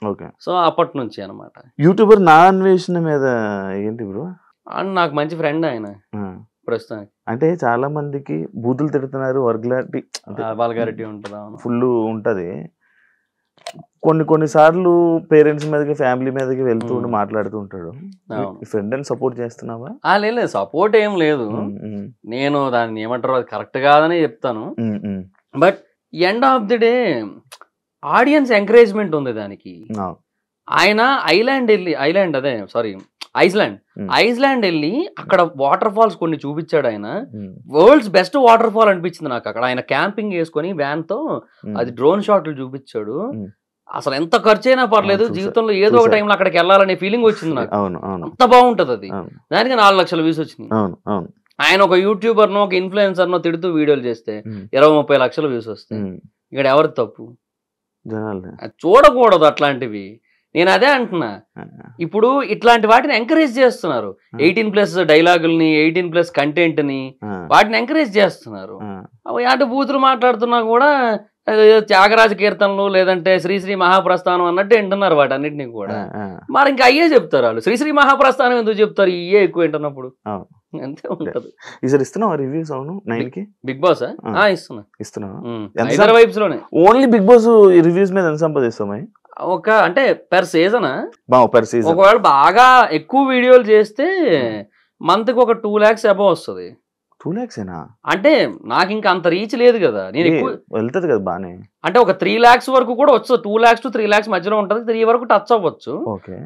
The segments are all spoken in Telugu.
ఓకే. సో అప్పటి నుంచి అనమాట. యూట్యూబర్ నా అన్వేషణ మీద ఏంటి బ్రో? అండ్ నాకు మంచి ఫ్రెండ్ ఆయన ప్రస్తుతానికి. అంటే చాలా మందికి బూతులు తిడుతున్నారు, వర్గ్లారిటీ వల్గారిటీ ఉంటుంది. ఫుల్ ఉంటది. కొన్ని సార్లు పేరెంట్స్ మీదకి, ఫ్యామిలీ మీదకి వెళ్తూ ఉండి మాట్లాడుతూ ఉంటాడు. ఫ్రెండ్ అని సపోర్ట్ చేస్తున్నావా? లేదు, సపోర్ట్ ఏం లేదు. నేను దాన్ని ఏమంటారు, అది కరెక్ట్ కాదని చెప్తాను. But end of the day audience encouragement ఉంది దానికి. ఆయన ఐస్లాండ్ వెళ్ళి అక్కడ వాటర్ ఫాల్స్ కొన్ని చూపించాడు. ఆయన వరల్డ్స్ బెస్ట్ వాటర్ ఫాల్ అనిపించింది నాకు అక్కడ. ఆయన క్యాంపింగ్ వేసుకొని వ్యాన్ తో అది డ్రోన్ షాట్లు చూపించాడు. అసలు ఎంత ఖర్చు అయినా పర్లేదు, జీవితంలో ఏదో ఒక టైంలో అక్కడికి వెళ్ళాలనే ఫీలింగ్ వచ్చింది నాకు. అంత బాగుంటది అది. దానికి 4 లక్షల వ్యూస్ వచ్చినాయి. ఆయన ఒక యూట్యూబర్ నో, ఒక ఇన్ఫ్లుయెన్సర్ నో తిడుతూ వీడియోలు చేస్తే 20-30 లక్షల వ్యూస్ వస్తాయి. ఇక్కడ ఎవరి తప్పు? చూడకూడదు అట్లాంటివి. నేను అదే అంటున్నా. ఇప్పుడు ఇట్లాంటి వాటిని ఎంకరేజ్ చేస్తున్నారు. 18+ డైలాగుల్ని, 18+ కంటెంట్ ని, వాటిని ఎంకరేజ్ చేస్తున్నారు. అటు బూతులు మాట్లాడుతున్నా కూడా త్యాగరాజ కీర్తనలు లేదంటే శ్రీశ్రీ మహాప్రస్థానం అన్నట్టు వింటున్నారు వాటన్నిటిని కూడా. మరి ఇంకా అయ్యే చెప్తారు వాళ్ళు. శ్రీశ్రీ మహాప్రస్థానం ఎందుకు చెప్తారు? ఇయ్యే ఎక్కువ వింటున్నప్పుడు. అంతే ఉంటది. బిగ్ బాస్ ఇస్తున్నా హైదరాబాద్ వైబ్స్ లోనే. ఓన్లీ బిగ్ బాస్ రివ్యూస్ మీద ఎంత సంపాదిస్తామా? అంటే పెర్ సీజన్ ఒకవేళ బాగా ఎక్కువ వీడియోలు చేస్తే మంత్ కి ఒక 2 lakhs అబౌవ్ వస్తుంది. 2 lakhs అంటే నాకు ఇంకా అంత రీచ్ లేదు కదా. నేను ఎక్కువ వెళ్తుంది కదా బానే. అంటే ఒక 3 lakhs వరకు కూడా వచ్చు. 2 lakhs to 3 lakhs మధ్యలో ఉంటది. 3 వరకు టచ్ అవ్వచ్చు.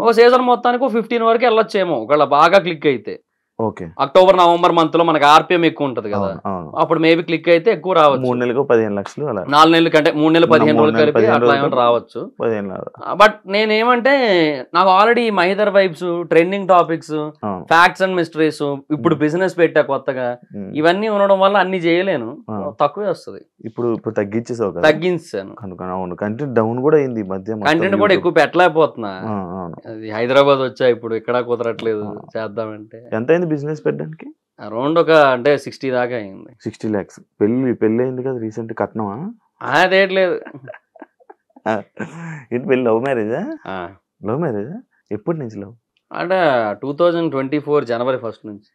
ఒక సీజన్ మొత్తానికి 15 వరకు వెళ్ళొచ్చేమో ఒకవేళ బాగా క్లిక్ అయితే. అక్టోబర్ నవంబర్ మంత్ లో మనకి ఆర్పిఎం ఎక్కువ ఉంటది కదా, అప్పుడు మేబీ క్లిక్ అయితే ఎక్కువ రావచ్చు. 3 నెలలకు 15 లక్షలు, 4 నెలల కంటే 3 నెలలు 15 రోజులు కలిపి అట్లా ఏమైనా రావచ్చు. బట్ నేనేమంటే నాకు already Mahidhar vibes, trending topics, facts and mysteries, ఇప్పుడు బిజినెస్ పెట్టా కొత్తగా, ఇవన్నీ ఉండడం వల్ల అన్ని చేయలేను, తక్కువే వస్తుంది. ఇప్పుడు తగ్గించాను. కంటెంట్ డౌన్ కూడా అయింది ఈ మధ్య. కంటెంట్ కూడా ఎక్కువ పెట్టలేకపోతున్నా. అది హైదరాబాద్ వచ్చా, ఇప్పుడు ఇక్కడ కుదరట్లేదు చేద్దామంటే. ఎంత బిజినెస్ పెట్టడానికి? అరౌండ్ ఒక అంటే 60 దాకా అయింది. 60 lakhs. పెళ్లి అయింది కదా రీసెంట్. కట్నమా? అదేట్లేదు. ఏంటి పెళ్లి? లవ్ మ్యారేజా? ఎప్పటి నుంచి లవ్? అంటే 2024 జనవరి 1st నుంచి.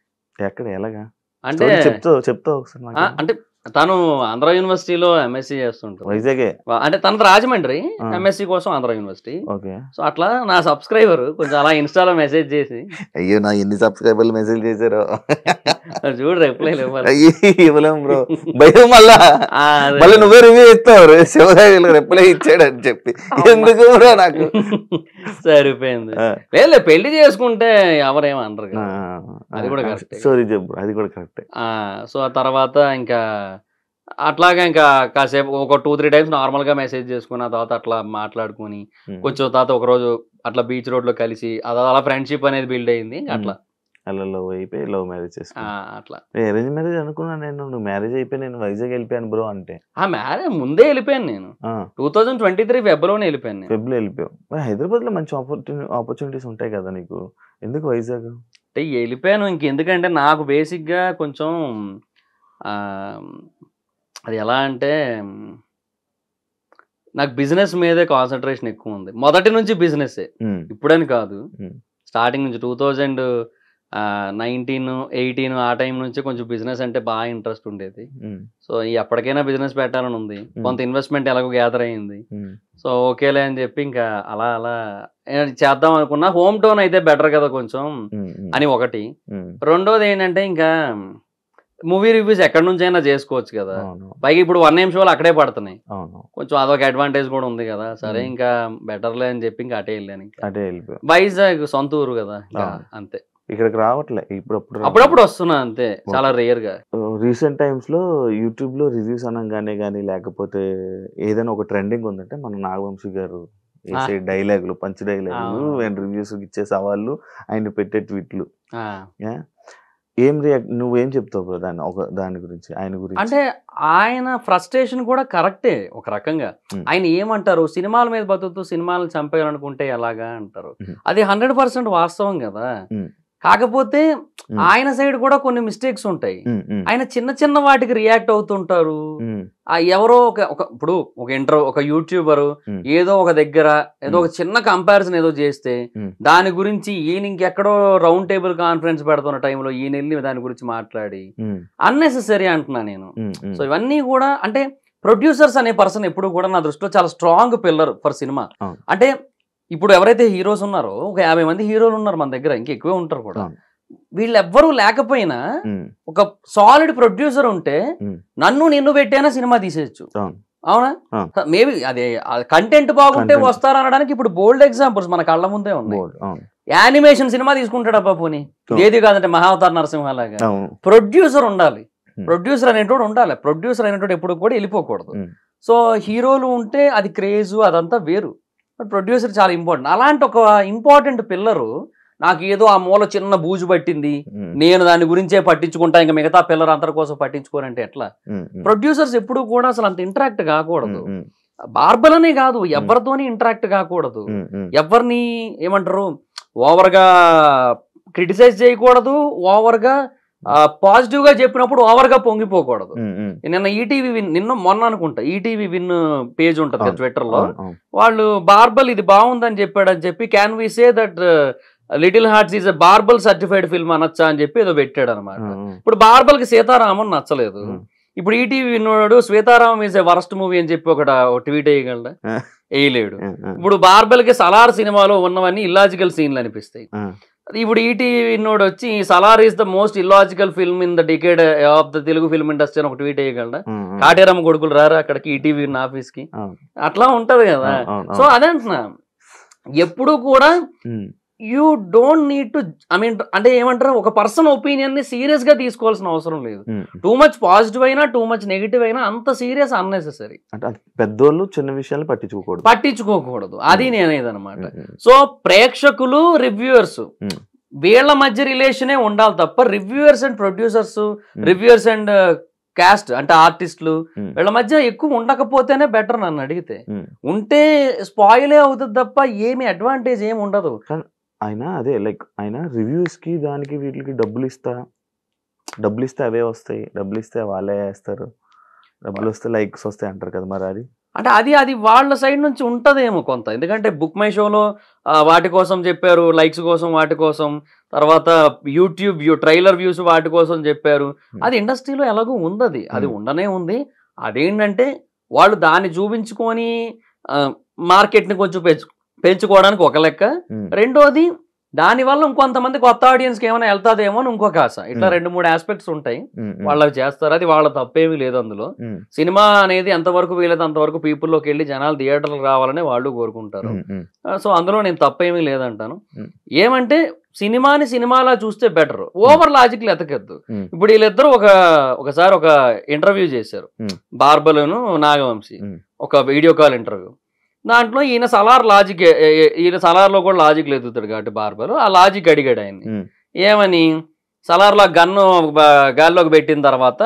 ఎక్కడ, ఎలాగా అంటే చెప్తావు ఒకసారి. అంటే తను ఆంధ్ర యూనివర్సిటీలో ఎంఎస్సీ చేస్తుంటారు. వైజాగే అంటే తన రాజమండ్రి, ఎంఎస్సీ కోసం ఆంధ్ర యూనివర్సిటీ. సో అట్లా నా సబ్స్క్రైబర్ కొంచెం అలా ఇన్స్టాలో మెసేజ్ చేసి, అయ్యో నా ఎన్ని సబ్స్క్రైబర్లు మెసేజ్ చేశారో చూడు, రిప్లై ఇవ్వలేం బ్రో, భయం. మళ్ళీ నువ్వే రివ్యూ ఇస్తావు, శివరాజు రిప్లై ఇచ్చాడు అని చెప్పి. ఎందుకు బ్రో? నాకు సరిపోయింది. లేదు, పెళ్లి చేసుకుంటే ఎవరేమనరు కదా, అది కూడా కరెక్ట్. సారీ చెప్పు, అది కూడా కరెక్ట్. సో ఆ తర్వాత ఇంకా అట్లాగా ఇంకా కాసేపు ఒక 2-3 టైమ్స్ నార్మల్ గా మెసేజ్ చేసుకుని, ఆ తర్వాత అట్లా మాట్లాడుకుని కొంచెం తర్వాత ఒక రోజు అట్లా బీచ్ రోడ్ లో కలిసి అలా ఫ్రెండ్షిప్ అనేది బిల్డ్ అయింది. అట్లా లవ్ అయిపోయి లవ్ మ్యారేజ్ అట్లా. అరేంజ్ మ్యారేజ్ అనుకున్నా నేను. నువ్వు మ్యారేజ్ అయిపోయి నేను వైజాగ్ వెళ్ళిపోయాను బ్రో అంటే. మ్యారేజ్ ముందే వెళ్ళిపోయాను నేను. 2023 ఫెబ్రవరిలో వెళ్ళిపోయాను. ఫెబ్రవరిలో వెళ్ళిపోయావు. హైదరాబాద్ లో మంచి ఆపర్చునిటీస్ ఉంటాయి కదా నీకు, ఎందుకు వైజాగ్? అంటే వెళ్ళిపోయాను ఇంకెందుకంటే నాకు బేసిక్ గా కొంచెం అది ఎలా అంటే నాకు బిజినెస్ మీదే కాన్సన్ట్రేషన్ ఎక్కువ ఉంది. మొదటి నుంచి బిజినెస్, ఇప్పుడని కాదు, స్టార్టింగ్ నుంచి 2019, 18 ఆ టైం నుంచి కొంచెం బిజినెస్ అంటే బాగా ఇంట్రెస్ట్ ఉండేది. సో ఎప్పటికైనా బిజినెస్ పెట్టాలని ఉంది. కొంత ఇన్వెస్ట్మెంట్ ఎలాగో గ్యాదర్ అయ్యింది. సో ఓకేలే అని చెప్పి ఇంకా అలా చేద్దాం అనుకున్నా. హోమ్ టౌన్ అయితే బెటర్ కదా కొంచెం అని ఒకటి. రెండోది ఏంటంటే ఇంకా మూవీ రివ్యూస్ ఎక్కడి నుంచి అయినా చేసుకోవచ్చు కదా. పైగా ఇప్పుడు 1 AM షోలు అక్కడే పడుతున్నాయి, కొంచెం అదొక అడ్వాంటేజ్ కూడా ఉంది కదా. సరే ఇంకా బెటర్లే అని చెప్పి ఇంకా అటే వెళ్ళాను. వైజాగ్ సొంత ఊరు కదా, అంతే. ఇక్కడికి రావట్లే అప్పుడప్పుడు వస్తున్నా అంతే, చాలా రేర్ గా. రీసెంట్ టైమ్స్ లో యూట్యూబ్ లో రివ్యూస్ అనగానే కానీ లేకపోతే ఏదైనా ఒక ట్రెండింగ్ ఉందంటే మన నాగవంశీ గారు వేసే డైలాగులు, పంచ్ డైలాగులు అండ్ రివ్యూస్ ఇచ్చే సవాళ్ళు, ఆయన పెట్టే ట్వీట్లు. నువ్వేం చెప్తావు దాని గురించి, ఆయన గురించి? అంటే ఆయన ఫ్రస్ట్రేషన్ కూడా కరెక్టే ఒక రకంగా. ఆయన ఏమంటారు, సినిమాల మీద బతుకుతూ సినిమాలను చంపేయాలనుకుంటే ఎలాగా అంటారు. అది 100% వాస్తవం కదా. కాకపోతే ఆయన సైడ్ కూడా కొన్ని మిస్టేక్స్ ఉంటాయి. ఆయన చిన్న చిన్న వాటికి రియాక్ట్ అవుతుంటారు. ఎవరో ఇప్పుడు ఒక యూట్యూబర్ ఏదో ఒక దగ్గర ఏదో ఒక చిన్న కంపారిజన్ ఏదో చేస్తే దాని గురించి ఈయన ఇంకెక్కడో రౌండ్ టేబుల్ కాన్ఫరెన్స్ పెడుతున్న టైంలో ఈయన వెళ్ళి దాని గురించి మాట్లాడి అన్నెసెసరీ అంటున్నా నేను. సో ఇవన్నీ కూడా అంటే ప్రొడ్యూసర్స్ అనే పర్సన్ ఎప్పుడు కూడా నా దృష్టిలో చాలా స్ట్రాంగ్ పిల్లర్ ఫర్ సినిమా. అంటే ఇప్పుడు ఎవరైతే హీరోస్ ఉన్నారో ఒక 50 మంది హీరోలు ఉన్నారు మన దగ్గర, ఇంకా ఎక్కువే ఉంటారు కూడా. వీళ్ళెవ్వరూ లేకపోయినా ఒక సాలిడ్ ప్రొడ్యూసర్ ఉంటే నిన్ను పెట్టైనా సినిమా తీసేయచ్చు. అవునా? మేబీ అదే కంటెంట్ బాగుంటే వస్తారు అనడానికి ఇప్పుడు బోల్డ్ ఎగ్జాంపుల్స్ మన కళ్ళ ముందే ఉన్నాయి. యానిమేషన్ సినిమా తీసుకుంటాడు అబ్బా పోనీ, ఏది కాదంటే మహావతార్ నరసింహలాగా. ప్రొడ్యూసర్ ఉండాలి, ప్రొడ్యూసర్ అనేటోడు ఉండాలి. ప్రొడ్యూసర్ అనేటోడు ఎప్పుడు కూడా వెళ్ళిపోకూడదు. సో హీరోలు ఉంటే అది క్రేజు అదంతా వేరు, ప్రొడ్యూసర్ చాలా ఇంపార్టెంట్. అలాంటి ఒక ఇంపార్టెంట్ పిల్లరు నాకు ఏదో ఆ మూల చిన్న బూజు పట్టింది, నేను దాని గురించే పట్టించుకుంటా, ఇంకా మిగతా పిల్లలు అందరి కోసం పట్టించుకోరంటే ఎట్లా? ప్రొడ్యూసర్స్ ఎప్పుడు కూడా అసలు అంత ఇంటరాక్ట్ కాకూడదు. బార్బల్ అనే కాదు, ఎవరితోని ఇంటరాక్ట్ కాకూడదు, ఎవరిని ఏమంటారు ఓవర్గా క్రిటిసైజ్ చేయకూడదు, ఓవర్గా పాజిటివ్ గా చెప్పినప్పుడు ఓవర్ గా పొంగిపోకూడదు. నిన్న ఈటీవీ మొన్న అనుకుంటా ఈటీవీ విన్ పేజ్ ఉంటది కదా ట్విట్టర్ లో, వాళ్ళు బార్బల్ ఇది బాగుందని చెప్పాడని చెప్పి can we say that little hearts is a barbell certified film అనొచ్చా అని చెప్పి ఏదో పెట్టాడు అనమాట. ఇప్పుడు బార్బల్ కి సీతారామన్ నచ్చలేదు, ఇప్పుడు ఈటీవీ విన్నాడు Sita Ramam is a worst movie అని చెప్పి ఒక ట్వీట్ వేయగలడా? వేయలేడు. ఇప్పుడు బార్బల్ కి సలార్ సినిమాలో ఉన్నవన్నీ ఇల్లాజికల్ సీన్లు అనిపిస్తాయి. ఇప్పుడు ఈటీవీ విన్నోడు వచ్చి Salaar is the most illogical film in the decade of the Telugu film industry అని ఒక ట్వీట్ వేయగలడా? కాటేరమ్మ కొడుకులు రారా అక్కడికి ఈటీవీ విన్ ఆఫీస్ కి? అట్లా ఉంటది కదా. సో అదే అంటున్నా, ఎప్పుడు కూడా యూ డోంట్ నీడ్ టు అంటే ఏమంటారు, ఒక పర్సన్ ఒపీనియన్ ని సీరియస్ గా తీసుకోవాల్సిన అవసరం లేదు. టూ మచ్ పాజిటివ్ అయినా టూ మచ్ నెగిటివ్ అయినా అంత సీరియస్ అన్నెసెసరీ. పెద్దోళ్ళు చిన్న విషయాలు పట్టించుకోకూడదు అది నేనేదనమాట. సో ప్రేక్షకులు రివ్యూవర్స్ వీళ్ళ మధ్య రిలేషనే ఉండాలి తప్ప reviewers and producers, reviewers and caste అంటే ఆర్టిస్టులు వీళ్ళ మధ్య ఎక్కువ ఉండకపోతేనే బెటర్ నన్ను అడిగితే. ఉంటే స్పాయిలే అవుతుంది తప్ప ఏమి అడ్వాంటేజ్ ఏమి ఉండదు. ఆయన అదే లైక్ ఆయన రివ్యూస్ కి దానికి వీటికి డబ్బులు ఇస్తే అవే వస్తాయి, డబ్బులు ఇస్తే వాళ్ళే వేస్తారు, డబ్బులు వస్తే లైక్స్ వస్తాయి అంటారు కదా. మరి అది అంటే అది వాళ్ళ సైడ్ నుంచి ఉంటదేమో కొంత, ఎందుకంటే బుక్ మై షోలో వాటి కోసం చెప్పారు, లైక్స్ కోసం వాటి కోసం, తర్వాత యూట్యూబ్ ట్రైలర్ వ్యూస్ వాటి కోసం చెప్పారు. అది ఇండస్ట్రీలో ఎలాగో ఉంది, అది ఉండనే ఉంది. అదేంటంటే వాళ్ళు దాన్ని చూపించుకొని మార్కెట్ని కొంచెం పెంచుకోవడానికి ఒక లెక్క, రెండోది దానివల్ల ఇంకొంతమంది కొత్త ఆడియన్స్కి ఏమైనా వెళ్తాదేమో అని ఇంకొక ఆశ. ఇట్లా 2-3 ఆస్పెక్ట్స్ ఉంటాయి, వాళ్ళకి చేస్తారు. అది వాళ్ళ తప్పేమీ లేదు అందులో. సినిమా అనేది ఎంతవరకు వీలైతే అంతవరకు పీపుల్లోకి వెళ్ళి జనాలు థియేటర్లకు రావాలని వాళ్ళు కోరుకుంటారు. సో అందులో నేను తప్పేమీ లేదంటాను. ఏమంటే సినిమాని సినిమాలా చూస్తే బెటర్, ఓవర్ లాజిక్లు ఎతకద్దు. ఇప్పుడు వీళ్ళిద్దరూ ఒకసారి ఒక ఇంటర్వ్యూ చేశారు, బార్బలును నాగవంశీ, ఒక వీడియో కాల్ ఇంటర్వ్యూ. దాంట్లో ఈయన సలార్లో కూడా లాజిక్ ఎదుగుతాడు కాబట్టి బార్బర్ ఆ లాజిక్ అడిగాడు ఆయన్ని. ఏమని, సలార్లో గన్ను గాల్లోకి పెట్టిన తర్వాత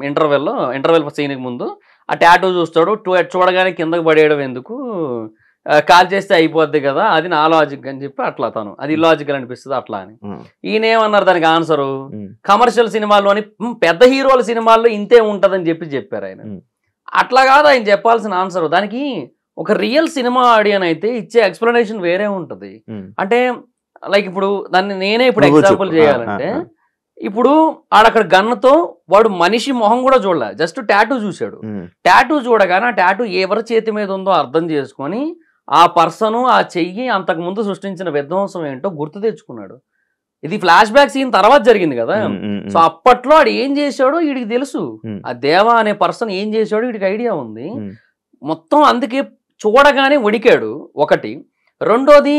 ఇంటర్వెల్ సీన్కి ముందు ఆ టాటూ చూస్తాడు, చూడగానే కిందకు పడేయడం ఎందుకు, కాల్ చేస్తే అయిపోద్ది కదా, అది నా లాజిక్ అని చెప్పి అట్లా తను అది ఇల్లాజికల్ అనిపిస్తుంది అట్లా అని. ఈయన ఏమన్నారు దానికి ఆన్సరు, కమర్షియల్ సినిమాల్లోని పెద్ద హీరోల సినిమాల్లో ఇంతే ఉంటదని చెప్పారు ఆయన. అట్లా కాదు ఆయన చెప్పాల్సిన ఆన్సర్. దానికి ఒక రియల్ సినిమా ఆడియన్ అయితే ఇచ్చే ఎక్స్ప్లెనేషన్ వేరే ఉంటుంది. అంటే లైక్ ఇప్పుడు దాన్ని నేనే ఇప్పుడు ఎగ్జాంపుల్ చేయాలంటే, ఇప్పుడు ఆడక్కడ గన్నుతో వాడు మనిషి మొహం కూడా చూడలే, జస్ట్ టాటూ చూశాడు. టాటూ చూడగానే ఆ టాటూ ఎవరి చేతి మీద ఉందో అర్థం చేసుకొని ఆ పర్సన్ ఆ చెయ్యి అంతకుముందు సృష్టించిన విధ్వంసం ఏంటో గుర్తు తెచ్చుకున్నాడు. ఇది ఫ్లాష్ బ్యాక్ సీన్ తర్వాత జరిగింది కదా. సో అప్పట్లో ఆడు ఏం చేశాడో వీడికి తెలుసు, ఆ దేవా అనే పర్సన్ ఏం చేశాడో వీడికి ఐడియా ఉంది మొత్తం. అందుకే చూడగానే వణికాడు ఒకటి. రెండోది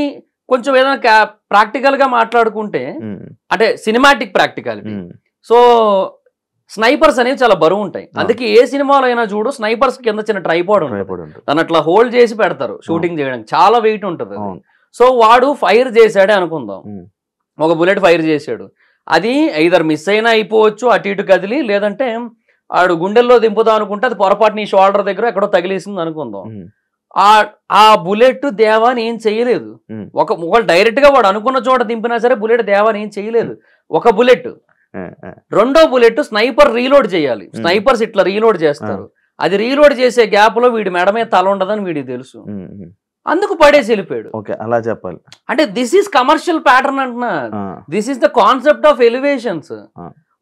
కొంచెం ఏదైనా ప్రాక్టికల్ గా మాట్లాడుకుంటే అంటే సినిమాటిక్ ప్రాక్టికాలిటీ. సో స్నైపర్స్ అనేవి చాలా బరువు ఉంటాయి, అందుకే ఏ సినిమాలో అయినా చూడు స్నైపర్స్ కింద చిన్న ట్రైపాడ్ ఉంటుంది, తను అట్లా హోల్డ్ చేసి పెడతారు షూటింగ్ చేయడానికి, చాలా వెయిట్ ఉంటుంది. సో వాడు ఫైర్ చేశాడే అనుకుందాం, ఒక బుల్లెట్ ఫైర్ చేశాడు, అది ఐదర్ మిస్ అయినా అయిపోవచ్చు అటు ఇటు కదిలి, లేదంటే ఆడు గుండెల్లో దింపుదాం అనుకుంటే అది పొరపాటు నీ షోల్డర్ దగ్గర ఎక్కడో తగిలేసింది అనుకుందాం. ఆ బుల్లెట్ దేవాని ఏం చేయలేదు. ఒకళ్ళు డైరెక్ట్ గా వాడు అనుకున్న చోట దింపినా సరే బుల్లెట్ దేవాని ఏం చేయలేదు. ఒక బుల్లెట్, రెండో బుల్లెట్ స్నైపర్ రీలోడ్ చేయాలి. స్నైపర్స్ ఇట్లా రీలోడ్ చేస్తారు. అది రీలోడ్ చేసే గ్యాప్ లో వీడి మెడ మీద తల ఉండదని వీడికి తెలుసు, అందుకు పడేసి వెళ్ళిపోయాడు. అలా చెప్పాలి. అంటే దిస్ ఈస్ కమర్షియల్ ప్యాటర్న్ అంటున్నా. This is the concept of elevations.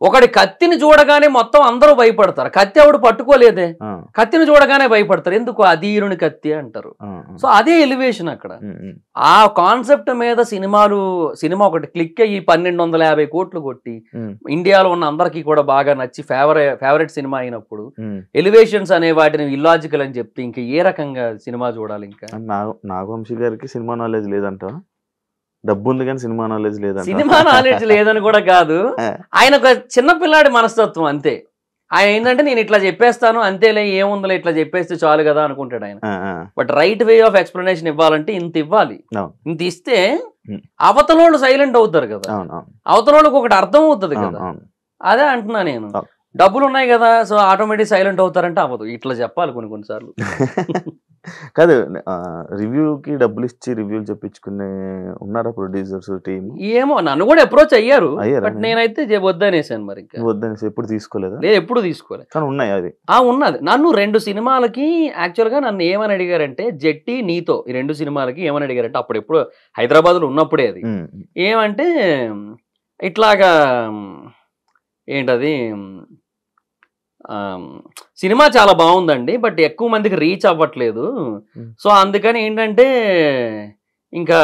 ఒకటి కత్తిని చూడగానే మొత్తం అందరూ భయపడతారు. కత్తి ఎవడు పట్టుకోలేదే, కత్తిని చూడగానే భయపడతారు. ఎందుకు? అధీరుని కత్తి అంటారు. సో అదే ఎలివేషన్ అక్కడ. ఆ కాన్సెప్ట్ మీద సినిమా ఒకటి క్లిక్ అయ్యి 1250 కోట్లు కొట్టి ఇండియాలో ఉన్న అందరికీ కూడా బాగా నచ్చి ఫేవరెట్ సినిమా అయినప్పుడు ఎలివేషన్స్ అనే వాటిని ఇల్లాజికల్ అని చెప్తే ఇంకా ఏ రకంగా సినిమా చూడాలి? ఇంకా నాగవంశీ గారికి సినిమా నాలెడ్జ్ లేదంట, డబ్బు ఉంది కానీ సినిమా నాలెడ్జ్ లేదంట. సినిమా నాలెడ్జ్ లేదని కూడా కాదు, ఆయన ఒక చిన్న పిల్లాడి మనస్తత్వం అంతే. ఆయన ఏంటంటే నేను ఇట్లా చెప్పేస్తాను అంతేలే, ఏముందిలే ఇట్లా చెప్పేస్తే చాలు కదా అనుకుంటాడు ఆయన. But right way of explanation ఇవ్వాలంటే ఇంత ఇవ్వాలి. ఇంత ఇస్తే అవతలోళ్ళు సైలెంట్ అవుతారు కదా, అవతలోళ్ళకి ఒకటి అర్థం అవుతుంది కదా. అదే అంటున్నా నేను. డబ్బులు ఉన్నాయి కదా సో ఆటోమేటిక్ సైలెంట్ అవుతారంటే అవ్వదు. ఇట్లా చెప్పాలి కొన్నిసార్లు. కాదు, రివ్యూకి డబ్బులు ఇచ్చి రివ్యూలు చెప్పించుకునే ఉన్నారా ప్రొడ్యూసర్స్ టీమ్? ఏమో, నన్ను కూడా అప్రోచ్ అయ్యారు, బట్ నేనైతే వద్దనేసాను. మరి వద్దనేసి ఎప్పుడు తీసుకోలేదా? లేదు, ఎప్పుడు తీసుకోలేదు. కానీ ఉన్నాయి అది. ఉన్నది. నన్ను 2 సినిమాలకి యాక్చువల్ గా నన్ను ఏమని అడిగారంటే, జెట్టి నీతో ఈ 2 సినిమాలకి ఏమని అడిగారంటే, అప్పుడు ఎప్పుడు హైదరాబాద్ లో ఉన్నప్పుడే అది ఏమంటే ఇట్లాగా ఏంటది, సినిమా చాలా బాగుందండి బట్ ఎక్కువ మందికి రీచ్ అవ్వట్లేదు, సో అందుకని ఏంటంటే ఇంకా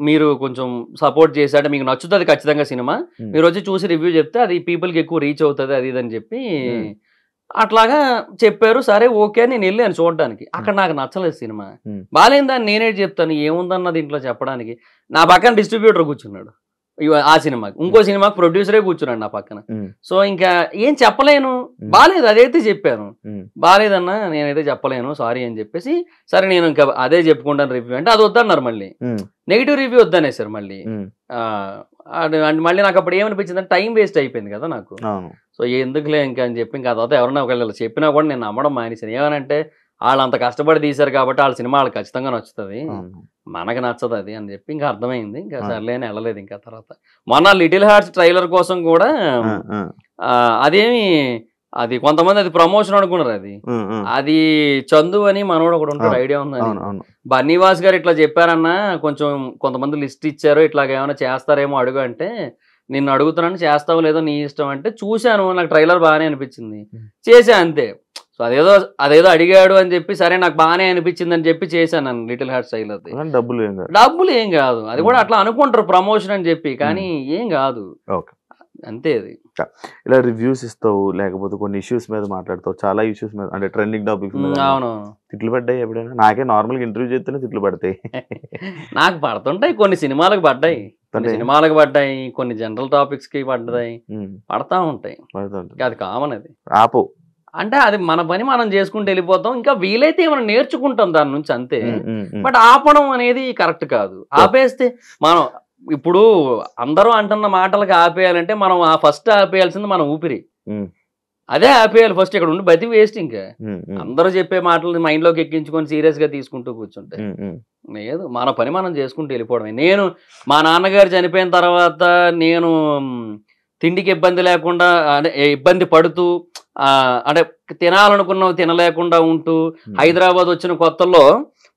మీరు కొంచెం సపోర్ట్ చేశాడు, మీకు నచ్చుతుంది ఖచ్చితంగా సినిమా, మీరు వచ్చి చూసి రివ్యూ చెప్తే అది పీపుల్కి ఎక్కువ రీచ్ అవుతుంది అది ఇదని చెప్పి అట్లాగా చెప్పారు. సరే ఓకే అని నేను వెళ్ళాను చూడడానికి. అక్కడ నాకు నచ్చలేదు సినిమా, బాగాలేదని నేనే చెప్తాను, ఏముందన్నది ఇంట్లో చెప్పడానికి. నా పక్కన డిస్ట్రిబ్యూటర్ కూర్చున్నాడు ఆ సినిమాకి, ఇంకో సినిమాకి ప్రొడ్యూసరే కూర్చున్నాడు నా పక్కన. సో ఇంకా ఏం చెప్పలేను, బాగాలేదు అదైతే చెప్పాను, బాగాలేదన్నా నేనైతే చెప్పలేను సారీ అని చెప్పేసి, సరే నేను ఇంకా అదే చెప్పుకుంటాను రివ్యూ అంటే అది వద్దన్నారు. మళ్ళీ నెగిటివ్ రివ్యూ వద్దనేసారు మళ్ళీ. మళ్ళీ నాకు అప్పుడు ఏమనిపించింది అంటే టైం వేస్ట్ అయిపోయింది కదా నాకు. సో ఎందుకులే ఇంకా అని చెప్పి ఇంకా అదొద్దు, ఎవరన్నా ఒకవేళ చెప్పినా కూడా నేను నమ్మడం మానేసాను. ఏమనంటే వాళ్ళు అంత కష్టపడి తీశారు కాబట్టి వాళ్ళ సినిమా వాళ్ళకి ఖచ్చితంగా నచ్చుతుంది, మనకు నచ్చదు అది అని చెప్పి ఇంకా అర్థమైంది. ఇంకా సర్లే అని వెళ్ళలేదు. ఇంకా తర్వాత మొన్న లిటిల్ హార్ట్స్ ట్రైలర్ కోసం కూడా అదేమి అది కొంతమంది అది ప్రమోషన్ అనుకున్నారు, అది చందు అని మనోడు ఒకడు ఉంటాడు, ఐడియా ఉందని. బన్నీవాస్ గారు ఇట్లా చెప్పారన్నా, కొంచెం కొంతమంది లిస్ట్ ఇచ్చారు ఇట్లాగ ఏమైనా చేస్తారేమో అడుగు అంటే, నిన్ను అడుగుతున్నాను చేస్తావో లేదో నీ ఇష్టం అంటే, చూశాను నాకు ట్రైలర్ బాగానే అనిపించింది చేశా అంతే. సో అదేదో అడిగాడు అని చెప్పి సరే నాకు బాగానే అనిపించింది అని చెప్పి చేశాను నన్ను లిటిల్ హార్ట్స్ ట్రైలర్. డబ్బులు ఏం కాదు, అది కూడా అట్లా అనుకుంటారు ప్రమోషన్ అని చెప్పి, కానీ ఏం కాదు అంతే. అది ఇలా రివ్యూస్ ఇస్తావు, లేకపోతే కొన్ని ఇష్యూస్ మీద మాట్లాడతావు, చాలా ఇష్యూస్ మీద అంటే ట్రెండింగ్ టాపిక్స్ మీద. అవును, తిట్లు పడ్డాయి ఎప్పుడైనా? నాకే నార్మల్ గా ఇంటర్వ్యూ చేస్తేనే తిట్లు పడతాయి. నాకు పడుతుంటాయి, కొన్ని సినిమాలకు పడ్డాయి, కొన్ని జనరల్ టాపిక్స్ కి పడ్డాయి, పడతా ఉంటాయి, అది కామన్. అది ఆపు అంటే అది మన పని మనం చేసుకుంటూ వెళ్ళిపోతాం, ఇంకా వీలైతే మనం నేర్చుకుంటాం దాని నుంచి అంతే. బట్ ఆపడం అనేది కరెక్ట్ కాదు. ఆపేస్తే మనం ఇప్పుడు అందరూ అంటున్న మాటలకు ఆపేయాలంటే మనం ఫస్ట్ ఆపేయాల్సింది మన ఊపిరి, అదే ఆపేయాలి ఫస్ట్. ఇక్కడ ఉండి బతి వేస్ట్. ఇంకా అందరూ చెప్పే మాటలు మైండ్ లోకి ఎక్కించుకొని సీరియస్ గా తీసుకుంటూ కూర్చుంటే లేదు, మన పని మనం చేసుకుంటూ వెళ్ళిపోవడమే. నేను మా నాన్నగారు చనిపోయిన తర్వాత నేను తిండికి ఇబ్బంది లేకుండా అంటే ఇబ్బంది పడుతూ అంటే తినాలనుకున్నవి తినలేకుండా ఉంటూ హైదరాబాద్ వచ్చిన కొత్తల్లో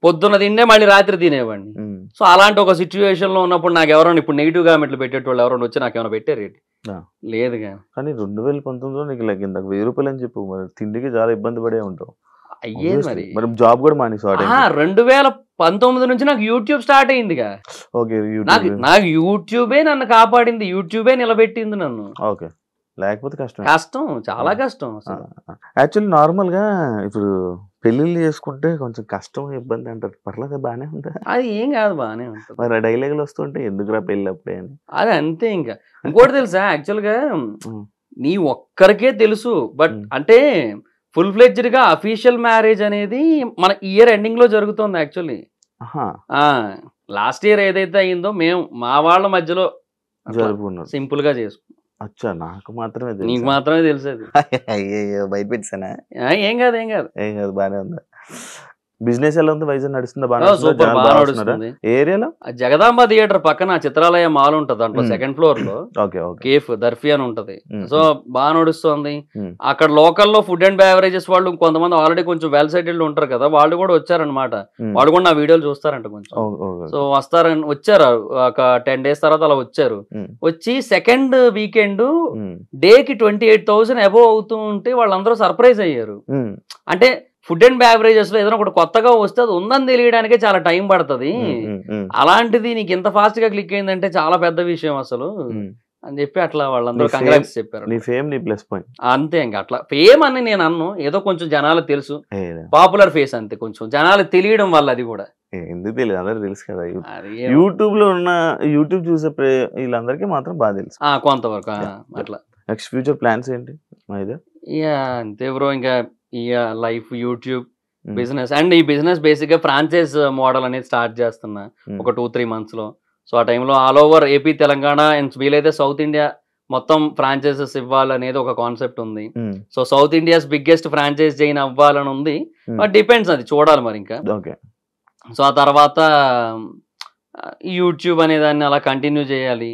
పొద్దున్న తిండే మళ్ళీ రాత్రి తినేవాడిని. సో అలాంటి ఒక సిచ్యువేషన్ లో ఉన్నప్పుడు నాకు ఎవరైనా ఇప్పుడు నెగిటివ్ కామెంట్లు పెట్టేటోళ్ళు ఎవరైనా వచ్చి నాకు ఏమైనా పెట్టారు లేదు. కానీ 2019లో నీకు ఇందాక 1000 రూపాయలు అని చెప్పు, మరి తిండికి చాలా ఇబ్బంది పడే ఉంటావు. అయ్యేది మరి జాబ్ కూడా మానేసి 2019 నుంచి నాకు యూట్యూబ్ స్టార్ట్ అయిందిగా. నాకు యూట్యూబే నన్ను కాపాడింది, యూట్యూబే నిలబెట్టింది నన్ను. ఓకే, లేకపోతే కష్టం, చాలా కష్టం. యాక్చువల్లీ నార్మల్ గా ఇప్పుడు పెళ్లిళ్ళు చేసుకుంటే కొంచెం కష్టం ఇబ్బంది అంటారు, పర్లేదు బాగానే ఉందా? అది ఏం కాదు, బాగానే ఉంటుంది. మరి డైలాగులు వస్తుంటే ఎందుకురా పెళ్ళి అప్పుడే అని. అది అంతే. ఇంకా ఇంకోటి తెలుసా, యాక్చువల్ గా నీ ఒక్కరికే తెలుసు, బట్ అంటే ఫుల్ ఫ్లెడ్జ్డ్ గా అఫీషియల్ మ్యారేజ్ అనేది మన ఇయర్ ఎండింగ్ లో జరుగుతుంది యాక్చువల్లీ. లాస్ట్ ఇయర్ ఏదైతే అయిందో మేము మా వాళ్ళ మధ్యలో జరుపుకున్నాం, సింపుల్ గా చేసుకున్నాం. అచ్చా, నాకు మాత్రమే తెలుసు. నీకు మాత్రమే తెలుసు. అయ్యో బయట పెట్టానా? ఏం కాదు బాగానే ఉందా? బిజినెస్ ఎలా ఉంది? వైజాగ్ నడుస్తుందా? సూపర్ బాగా నడుస్తుంది. ఏరియాలో జగదాంబ థియేటర్ పక్కన చిత్రాలయ మాల్ ఉంటది, దాంట్లో సెకండ్ ఫ్లోర్ లో కేఫ్ దర్ఫీ అని ఉంటది. సో బాగా నడుస్తుంది అక్కడ. లోకల్లో ఫుడ్ అండ్ బెవరేజెస్ వాళ్ళు కొంతమంది ఆల్రెడీ కొంచెం వెల్ సెటిల్డ్ ఉంటారు కదా, వాళ్ళు కూడా వచ్చారనమాట. వాళ్ళు కూడా నా వీడియోలు చూస్తారంట కొంచెం. సో వస్తారని వచ్చారు, ఒక 10 days తర్వాత అలా వచ్చారు. వచ్చి సెకండ్ వీకెండ్ డేకి 28,000 అబోవ్ అవుతూ ఉంటే వాళ్ళందరూ సర్ప్రైజ్ అయ్యారు. అంటే ఫుడ్ అండ్ బెవరేజెస్ లో ఏదైనా ఒకటి కొత్తగా వస్తే అది ఉందని తెలియడానికే చాలా టైం పడుతుంది. అలాంటిది నీకు ఇంత ఫాస్ట్ గా క్లిక్ అయిందంటే చాలా పెద్ద విషయం అసలు అని చెప్పి అట్లా వాళ్ళందరూ కంగ్రాట్స్ చెప్పారు. నీ ఫేమ్ నీ ప్లస్ పాయింట్ అంతే. ఇంకా అట్లా ఫేమ్ అని నేను అన్ను, ఏదో కొంచెం జనాలకు తెలుసు, పాపులర్ ఫేస్ అంతే, కొంచెం జనాలకు తెలియడం వల్ల. అది కూడా ఎందుకు తెలియదు, అందరికి తెలుసు కదా. యూట్యూబ్ లో ఉన్న యూట్యూబ్ చూసే వీళ్ళందరికీ మాత్రం బాగా తెలుసు కొంతవరకు అట్లా. నెక్స్ట్ ఫ్యూచర్ ప్లాన్స్ ఏంటి? అంతే బ్రో, ఇంకా ఈ లైఫ్, యూట్యూబ్, బిజినెస్. అండ్ ఈ బిజినెస్ బేసిక్ గా ఫ్రాంచైజ్ మోడల్ అనేది స్టార్ట్ చేస్తున్నా ఒక 2-3 months లో. సో ఆ టైంలో all over AP, Telangana and వీలైతే సౌత్ ఇండియా మొత్తం ఫ్రాంచైజెస్ ఇవ్వాలనేది ఒక కాన్సెప్ట్ ఉంది. So south India's biggest franchise chain అవ్వాలని ఉంది. బట్ డిపెండ్స్, అది చూడాలి మరి ఇంకా. సో ఆ తర్వాత యూట్యూబ్ అనే దాన్ని అలా కంటిన్యూ చేయాలి.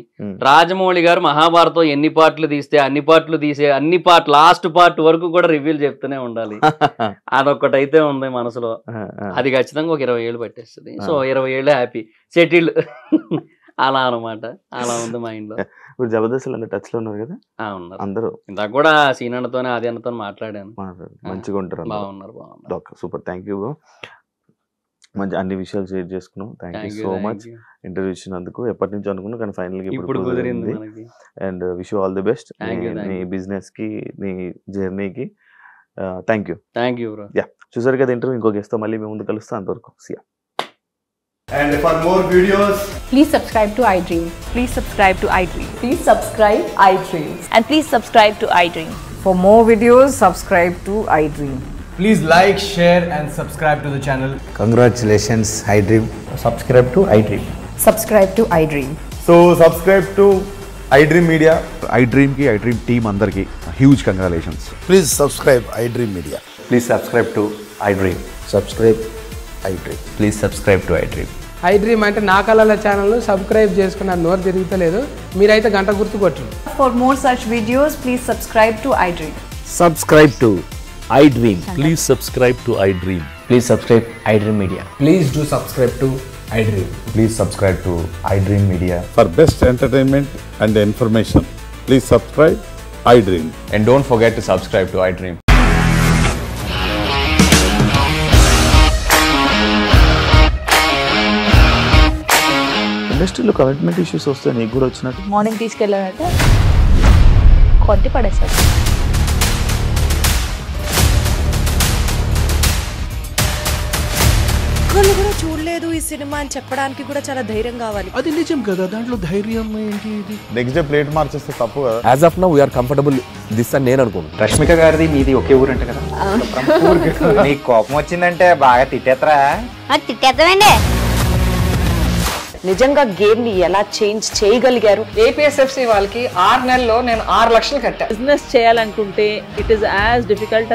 రాజమౌళి గారు మహాభారతం ఎన్ని పార్ట్లు తీస్తే అన్ని పార్ట్లు తీసే, అన్ని పార్ట్ లాస్ట్ పార్ట్ వరకు కూడా రివ్యూలు చెప్తూనే ఉండాలి. అదొక్కటైతే ఉంది మనసులో. అది ఖచ్చితంగా ఒక 20 ఏళ్ళు పట్టేస్తుంది. సో 20 ఏళ్ళే హ్యాపీ సెటిల్డ్ అలా అనమాట. అలా ఉంది మైండ్ లో. ఇప్పుడు జబర్దస్త్ టచ్ లో ఉన్నారు కదా ఉన్నారు అందరూ. ఇందాక కూడా సీనన్నతోనే ఆది అన్నతో మాట్లాడాను. మంచిగా ఉంటారు, బాగున్నారు. Super, thank you bro. మంచి అన్ని విషయాలు షేర్ చేసుకున్నాం. Thank you so much interview ఇచ్చినందుకు. ఎప్పటి నుంచి అనుకున్నా కానీ ఫైనల్ గా ఇప్పుడు కుదిరింది. And wish you all the best నీ బిజినెస్ కి, నీ జర్నీకి. Thank you bro. చూసారు కదా ఇంటర్వ్యూ. ఇంకో గెస్ట్ తో మళ్ళీ మేము ముందు కలుస్తాం. అంతవరకు సియా. And for more videos, please subscribe to iDream. Please subscribe to iDream. Please subscribe iDream. And please subscribe to iDream. For more videos, subscribe to iDream. please like, share and subscribe to the channel. Congratulations, iDream. Subscribe to iDream. Subscribe to iDream. So subscribe to iDream Media. iDream ki, iDream team andarki huge congratulations. Please subscribe iDream Media. Please subscribe to iDream. Subscribe iDream. Please subscribe to iDream. iDream అంటే నా కళల ఛానల్ సబ్స్క్రైబ్ చేసుకున్న నోరు తిరుగుతలేదు, మీరైతే గంట గుర్తు కొట్టండి. For more such videos, please subscribe to iDream. Subscribe to iDream. Please subscribe to iDream. Please subscribe iDream Media. Please do subscribe to iDream. Please subscribe to iDream Media. For best entertainment and information, please subscribe iDream. And don't forget to subscribe to iDream. ఇండస్ట్రీలో కమిట్మెంట్ ఇష్యూస్ వస్తే నీకు కూడా వచ్చినట్టు? మార్నింగ్ తీసుకెళ్ళాలంటే కొట్టి పడేస్తాడు. ఒక్కళ్ళు కూడా చూడలేదు ఈ సినిమా అని చెప్పడానికి కూడా చాలా ధైర్యం కావాలి. అది నిజం కదా, దాంట్లో ధైర్యం ఏంటి? ఇది నెక్స్ట్ డే ప్లేట్ మార్చేస్తే తప్పు కదా. As of now, we are comfortable this అని నేను అనుకుంటున్నాను. రష్మిక గారిది మీది ఒకే ఊరు అంటే కదా. నీకు కోపం వచ్చిందంటే బాగా తిట్టేత్తరా? తిట్టేద్దామండి. నిజంగా గేమ్ ని ఎలా చేంజ్ చేయగలిగారు? ఏపీఎస్ఎఫ్సి వాళ్ళకి 6 నెలల్లో నేను 6 లక్షలు కట్టా. బిజినెస్ చేయాలనుకుంటే ఇట్ ఈస్ యాజ్ డిఫికల్ట్